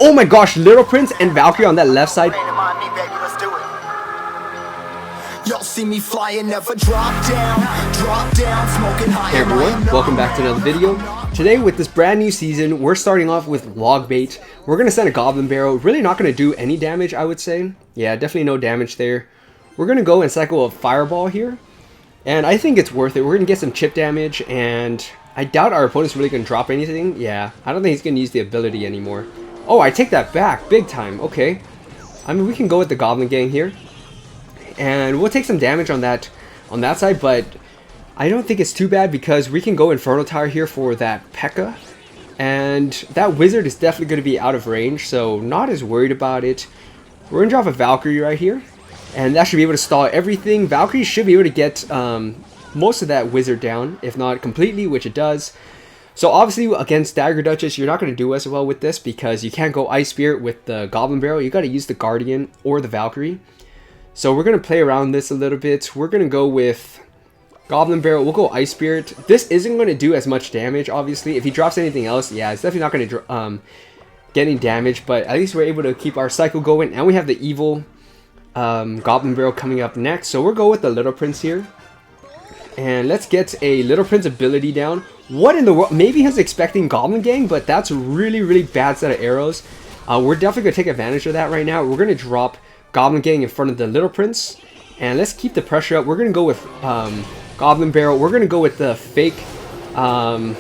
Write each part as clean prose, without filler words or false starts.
Oh my gosh, Little Prince and Valkyrie on that left side. Y'all see me flying, never drop down, smoking high. Hey everyone, welcome back to another video. Today with this brand new season, we're starting off with log bait. We're going to send a Goblin Barrel. Really not going to do any damage, I would say. Yeah, definitely no damage there. We're going to go and cycle a Fireball here. And I think it's worth it. We're going to get some chip damage, and I doubt our opponent's really going to drop anything. Yeah, I don't think he's going to use the ability anymore. Oh, I take that back, big time. Okay. I mean, we can go with the Goblin Gang here. And we'll take some damage on that side, but I don't think it's too bad because we can go Inferno Tower here for that P.E.K.K.A. And that Wizard is definitely going to be out of range, so not as worried about it. We're going to drop a Valkyrie right here. And that should be able to stall everything. Valkyrie should be able to get most of that Wizard down, if not completely, which it does. So obviously against Dagger Duchess, you're not going to do as well with this because you can't go Ice Spirit with the Goblin Barrel. You got to use the Guardian or the Valkyrie. So we're going to play around this a little bit. We're going to go with Goblin Barrel. We'll go Ice Spirit. This isn't going to do as much damage, obviously. If he drops anything else, yeah, it's definitely not going to get any damage. But at least we're able to keep our cycle going. And we have the evil Goblin Barrel coming up next. So we'll go with the Little Prince here. And let's get a Little Prince ability down. What in the world? Maybe he's expecting Goblin Gang, but that's a really, really bad set of arrows. We're definitely going to take advantage of that right now. We're going to drop Goblin Gang in front of the Little Prince. And let's keep the pressure up. We're going to go with Goblin Barrel. We're going to go with the fake... oh,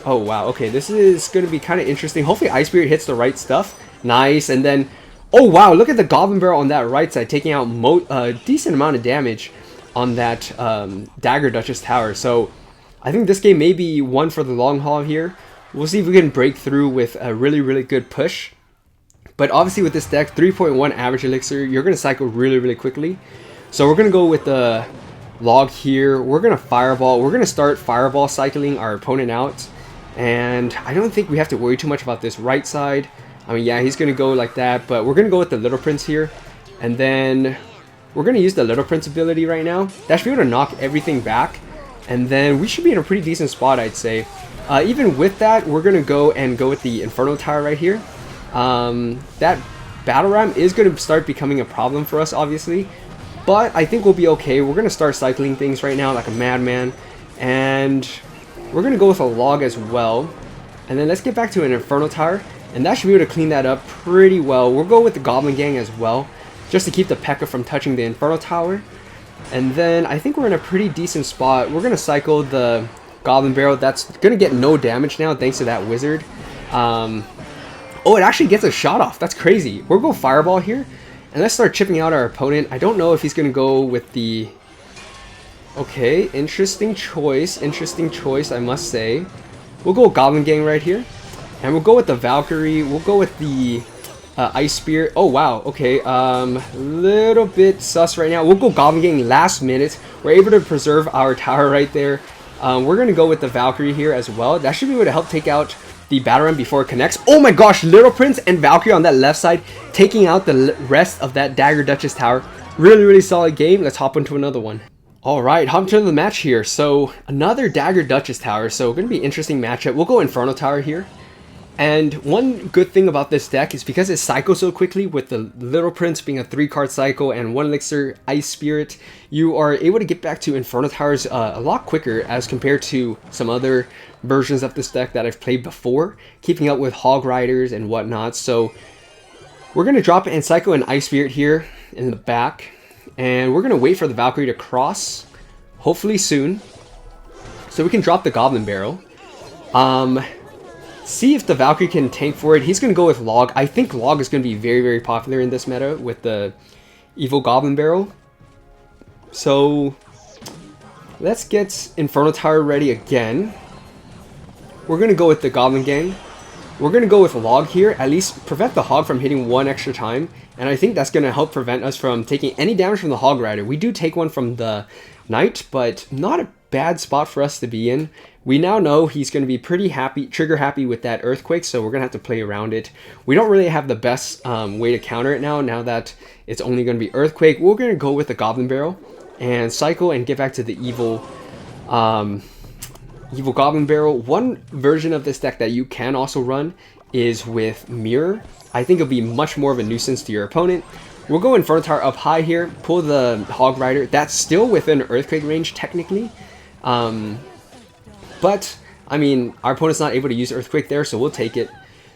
wow. Okay, this is going to be kind of interesting. Hopefully Ice Spirit hits the right stuff. Nice. And then... Oh, wow. Look at the Goblin Barrel on that right side, taking out a decent amount of damage on that Dagger Duchess tower. So I think this game may be one for the long haul here. We'll see if we can break through with a really, really good push. But obviously with this deck, 3.1 average elixir, you're going to cycle really, really quickly. So we're going to go with the log here. We're going to Fireball. We're going to start Fireball cycling our opponent out. And I don't think we have to worry too much about this right side. I mean, yeah, he's going to go like that. But we're going to go with the Little Prince here. And then we're going to use the Little Prince ability right now. That should be able to knock everything back. And then we should be in a pretty decent spot, I'd say. Even with that, we're going to go with the Inferno Tower right here. That Battle Ram is going to start becoming a problem for us, obviously. But I think we'll be okay. We're going to start cycling things right now like a madman. And we're going to go with a log as well. And then let's get back to an Inferno Tower. And that should be able to clean that up pretty well. We'll go with the Goblin Gang as well, just to keep the P.E.K.K.A. from touching the Inferno Tower. And then I think we're in a pretty decent spot. We're going to cycle the Goblin Barrel. That's going to get no damage now thanks to that Wizard. Oh, it actually gets a shot off. That's crazy. We'll go Fireball here. And let's start chipping out our opponent. I don't know if he's going to go with the... Okay, interesting choice. Interesting choice, I must say. We'll go Goblin Gang right here. And we'll go with the Valkyrie. We'll go with the Ice Spirit. Oh, wow. Okay, little bit sus right now. We'll go Goblin Gang last minute. We're able to preserve our tower right there. We're going to go with the Valkyrie here as well. That should be able to help take out the Battle Ram before it connects. Oh my gosh, Little Prince and Valkyrie on that left side, taking out the rest of that Dagger Duchess tower. Really, really solid game. Let's hop into another one. Alright, hop into the match here. So, another Dagger Duchess tower. So, going to be an interesting matchup. We'll go Inferno Tower here. And one good thing about this deck is because it cycles so quickly with the Little Prince being a 3-card cycle and 1 elixir Ice Spirit, you are able to get back to Inferno Towers a lot quicker as compared to some other versions of this deck that I've played before, keeping up with Hog Riders and whatnot. So we're going to drop it and cycle an Ice Spirit here in the back. And we're going to wait for the Valkyrie to cross, hopefully soon, so we can drop the Goblin Barrel. See if the Valkyrie can tank for it. He's going to go with Log. I think Log is going to be very, very popular in this meta with the Evil Goblin Barrel. So let's get Inferno Tower ready again. We're going to go with the Goblin Gang. We're going to go with Log here. At least prevent the Hog from hitting one extra time. And I think that's going to help prevent us from taking any damage from the Hog Rider. We do take one from the Knight, but not a bad spot for us to be in. We now know he's going to be pretty happy, trigger happy with that Earthquake, so we're going to have to play around it. We don't really have the best way to counter it now that it's only going to be Earthquake. We're going to go with the Goblin Barrel and cycle and get back to the evil Goblin Barrel. One version of this deck that you can also run is with Mirror. I think it'll be much more of a nuisance to your opponent. We'll go Inferno Tower up high here, pull the Hog Rider. That's still within Earthquake range, technically. But, I mean, our opponent's not able to use Earthquake there, so we'll take it.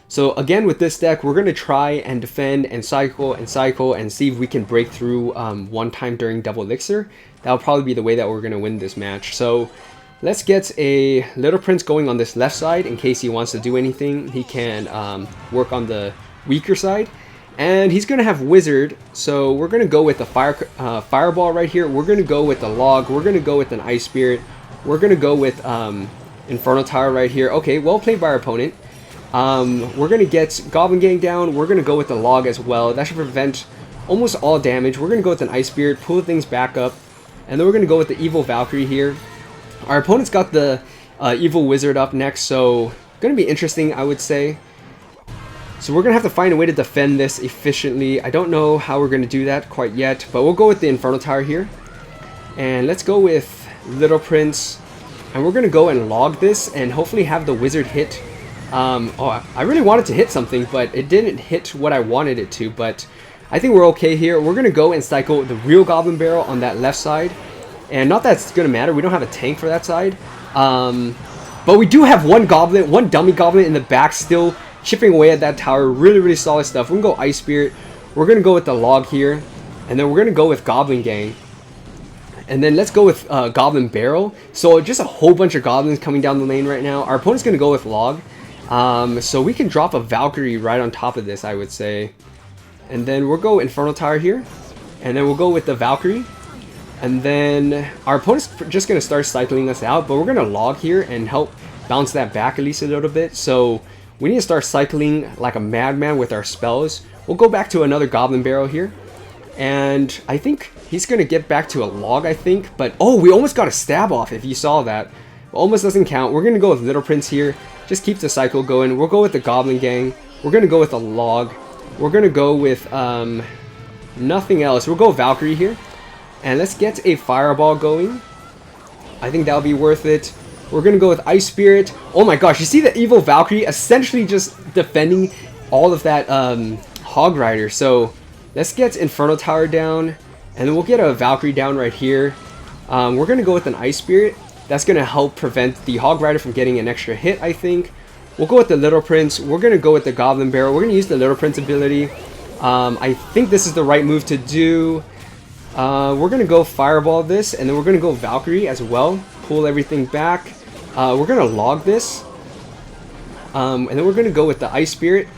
So, again, with this deck, we're going to try and defend and cycle and see if we can break through one time during Double Elixir. That'll probably be the way that we're going to win this match. So, let's get a Little Prince going on this left side in case he wants to do anything. He can work on the weaker side. And he's going to have Wizard, so we're going to go with the Fireball right here. We're going to go with the Log. We're going to go with an Ice Spirit. We're going to go with Inferno Tower right here. Okay, well played by our opponent. We're going to get Goblin Gang down. We're going to go with the Log as well. That should prevent almost all damage. We're going to go with an Ice Spirit, pull things back up. And then we're going to go with the Evil Valkyrie here. Our opponent's got the Evil Wizard up next, so going to be interesting, I would say. So we're going to have to find a way to defend this efficiently. I don't know how we're going to do that quite yet, but we'll go with the Inferno Tower here. And let's go with Little Prince, and we're gonna go and log this and hopefully have the wizard hit. Oh, I really wanted to hit something, but it didn't hit what I wanted it to, but I think we're okay here. We're gonna go and cycle the real Goblin Barrel on that left side, and not that it's gonna matter, we don't have a tank for that side, but we do have one dummy goblin in the back still chipping away at that tower. Really solid stuff. We're gonna go Ice Spirit, we're gonna go with the Log here, and then we're gonna go with Goblin Gang. And then let's go with Goblin Barrel. So just a whole bunch of goblins coming down the lane right now. Our opponent's going to go with Log. So we can drop a Valkyrie right on top of this, I would say. And then we'll go Inferno Tower here. And then we'll go with the Valkyrie. And then our opponent's just going to start cycling us out. But we're going to Log here and help bounce that back at least a little bit. So we need to start cycling like a madman with our spells. We'll go back to another Goblin Barrel here. And I think he's going to get back to a Log, I think. But, oh, we almost got a stab off if you saw that. Almost doesn't count. We're going to go with Little Prince here. Just keep the cycle going. We'll go with the Goblin Gang. We're going to go with a Log. We're going to go with nothing else. We'll go Valkyrie here. And let's get a Fireball going. I think that'll be worth it. We're going to go with Ice Spirit. Oh my gosh, you see the Evil Valkyrie essentially just defending all of that Hog Rider. So let's get Inferno Tower down, and then we'll get a Valkyrie down right here. We're going to go with an Ice Spirit. That's going to help prevent the Hog Rider from getting an extra hit, I think. We'll go with the Little Prince. We're going to go with the Goblin Barrel. We're going to use the Little Prince ability. I think this is the right move to do. We're going to go Fireball this, and then we're going to go Valkyrie as well. Pull everything back. We're going to Log this. And then we're going to go with the Ice Spirit.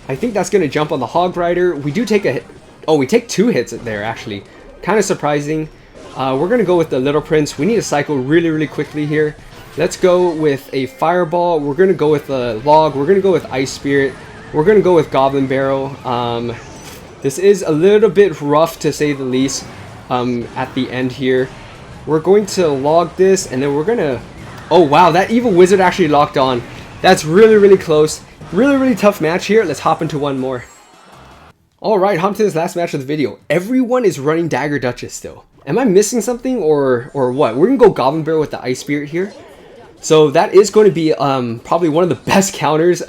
I think that's going to jump on the Hog Rider. We do take a hit. Oh, we take 2 hits there, actually. Kind of surprising. We're going to go with the Little Prince. We need to cycle really quickly here. Let's go with a Fireball. We're going to go with a Log. We're going to go with Ice Spirit. We're going to go with Goblin Barrel. This is a little bit rough, to say the least, at the end here. We're going to Log this, and then we're going to... Oh, wow, that Evil Wizard actually locked on. That's really close. Really tough match here. Let's hop into one more. Alright, hop to this last match of the video. Everyone is running Dagger Duchess still. Am I missing something or what? We're going to go Goblin Barrel with the Ice Spirit here. So that is going to be probably one of the best counters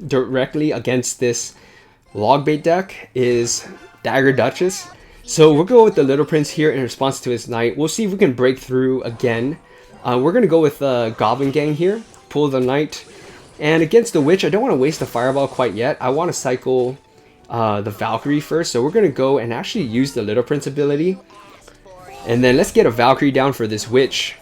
directly against this Log Bait deck is Dagger Duchess. So we'll go with the Little Prince here in response to his Knight. We'll see if we can break through again. We're going to go with the Goblin Gang here. Pull the Knight. And against the Witch, I don't want to waste the Fireball quite yet. I want to cycle the Valkyrie first. So we're going to go and actually use the Little Prince ability. And then let's get a Valkyrie down for this Witch.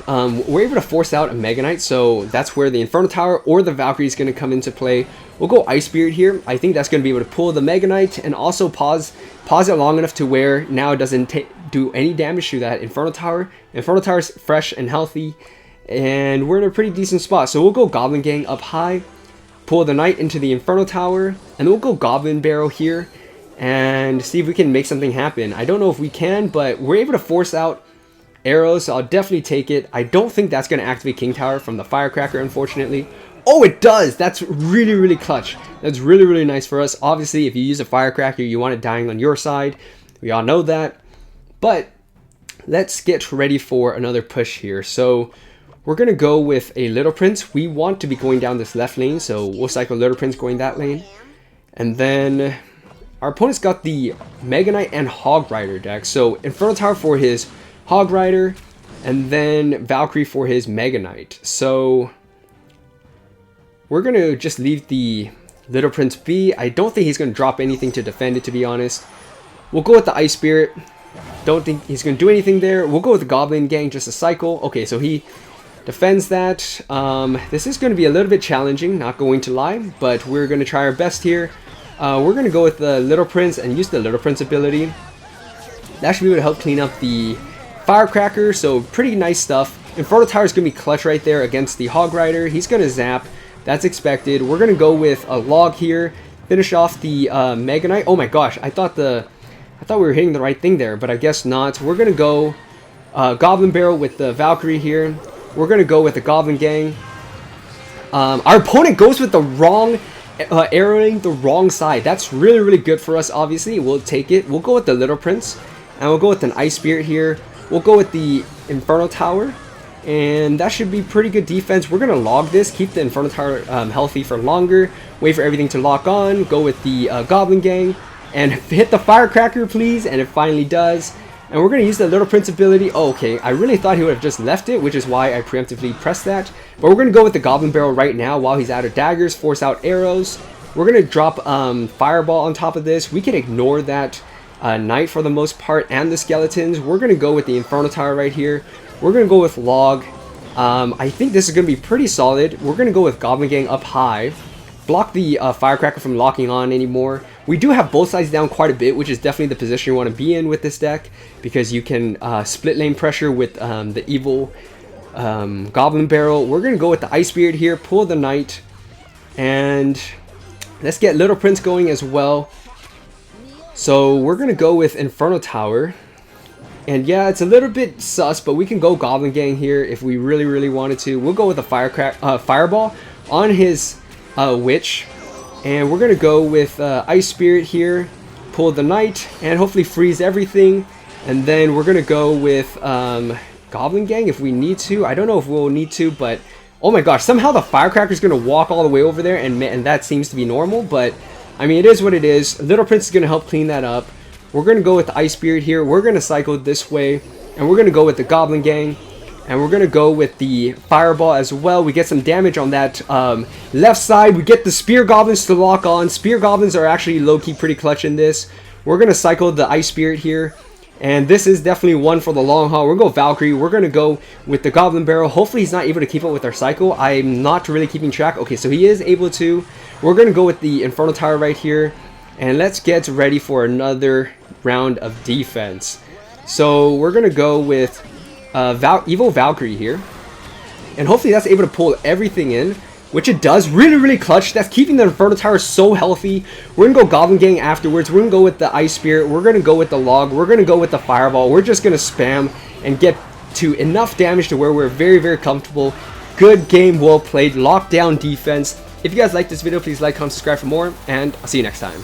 We're able to force out a Mega Knight, so that's where the Inferno Tower or the Valkyrie is going to come into play. We'll go Ice Spirit here. I think that's going to be able to pull the Mega Knight and also pause it long enough to where now it doesn't do any damage to that Inferno Tower. Inferno Tower is fresh and healthy, and we're in a pretty decent spot. So we'll go Goblin Gang up high, pull the Knight into the Inferno Tower, and then we'll go Goblin Barrel here and see if we can make something happen. I don't know if we can, but we're able to force out arrows, so I'll definitely take it. I don't think that's going to activate King Tower from the Firecracker, unfortunately. Oh, it does! That's really clutch. That's really nice for us. Obviously, if you use a Firecracker, you want it dying on your side. We all know that. But let's get ready for another push here. So we're going to go with a Little Prince. We want to be going down this left lane, so we'll cycle Little Prince going that lane. And then our opponent's got the Mega Knight and Hog Rider deck. So Infernal Tower for his Hog Rider, and then Valkyrie for his Mega Knight. So we're going to just leave the Little Prince be. I don't think he's going to drop anything to defend it, to be honest. We'll go with the Ice Spirit. Don't think he's going to do anything there. We'll go with the Goblin Gang, just a cycle. Okay, so he defends that. This is going to be a little bit challenging, not going to lie, but we're going to try our best here. We're going to go with the Little Prince and use the Little Prince ability. That should be able to help clean up the Firecracker, so pretty nice stuff. Infernal Tower is going to be clutch right there against the Hog Rider. He's going to zap. That's expected. We're going to go with a Log here. Finish off the Mega Knight. Oh my gosh, I thought we were hitting the right thing there, but I guess not. We're going to go Goblin Barrel with the Valkyrie here. We're going to go with the Goblin Gang. Our opponent goes with the wrong arrowing the wrong side. That's really, really good for us, obviously. We'll take it. We'll go with the Little Prince, and we'll go with an Ice Spirit here. We'll go with the Infernal Tower, and that should be pretty good defense. We're going to log this, keep the Infernal Tower healthy for longer, wait for everything to lock on, go with the Goblin Gang, and hit the Firecracker, please, and it finally does. And we're going to use the Little Prince ability. Oh, okay, I really thought he would have just left it, which is why I preemptively pressed that. But we're going to go with the Goblin Barrel right now while he's out of daggers, force out arrows. We're going to drop Fireball on top of this. We can ignore that Knight for the most part and the Skeletons. We're going to go with the Infernal Tower right here. We're going to go with Log. I think this is going to be pretty solid. We're going to go with Goblin Gang up high. Block the Firecracker from locking on anymore. We do have both sides down quite a bit, which is definitely the position you want to be in with this deck, because you can split lane pressure with the evil Goblin Barrel. We're going to go with the Ice Spirit here, pull the Knight, and let's get Little Prince going as well. So we're going to go with Infernal Tower. And yeah, it's a little bit sus, but we can go Goblin Gang here if we really, really wanted to. We'll go with a Fireball on his Witch. And we're going to go with Ice Spirit here, pull the Knight, and hopefully freeze everything. And then we're going to go with Goblin Gang if we need to. I don't know if we'll need to, but oh my gosh, somehow the Firecracker is going to walk all the way over there, and that seems to be normal. But I mean, it is what it is. Little Prince is going to help clean that up. We're going to go with the Ice Spirit here. We're going to cycle this way, and we're going to go with the Goblin Gang. And we're going to go with the Fireball as well. We get some damage on that left side. We get the Spear Goblins to lock on. Spear Goblins are actually low-key pretty clutch in this. We're going to cycle the Ice Spirit here. And this is definitely one for the long haul. We're going to go Valkyrie. We're going to go with the Goblin Barrel. Hopefully he's not able to keep up with our cycle. I'm not really keeping track. Okay, so he is able to. We're going to go with the Infernal Tower right here. And let's get ready for another round of defense. So we're going to go with Evil Valkyrie here, and hopefully that's able to pull everything in, which it does. Really, really clutch. That's keeping the Infernal Tower so healthy. We're gonna go Goblin Gang afterwards. We're gonna go with the Ice Spirit. We're gonna go with the Log. We're gonna go with the Fireball. We're just gonna spam and get to enough damage to where we're very, very comfortable. Good game, well played. Lockdown defense. If you guys like this video, please like, comment, subscribe for more, and I'll see you next time.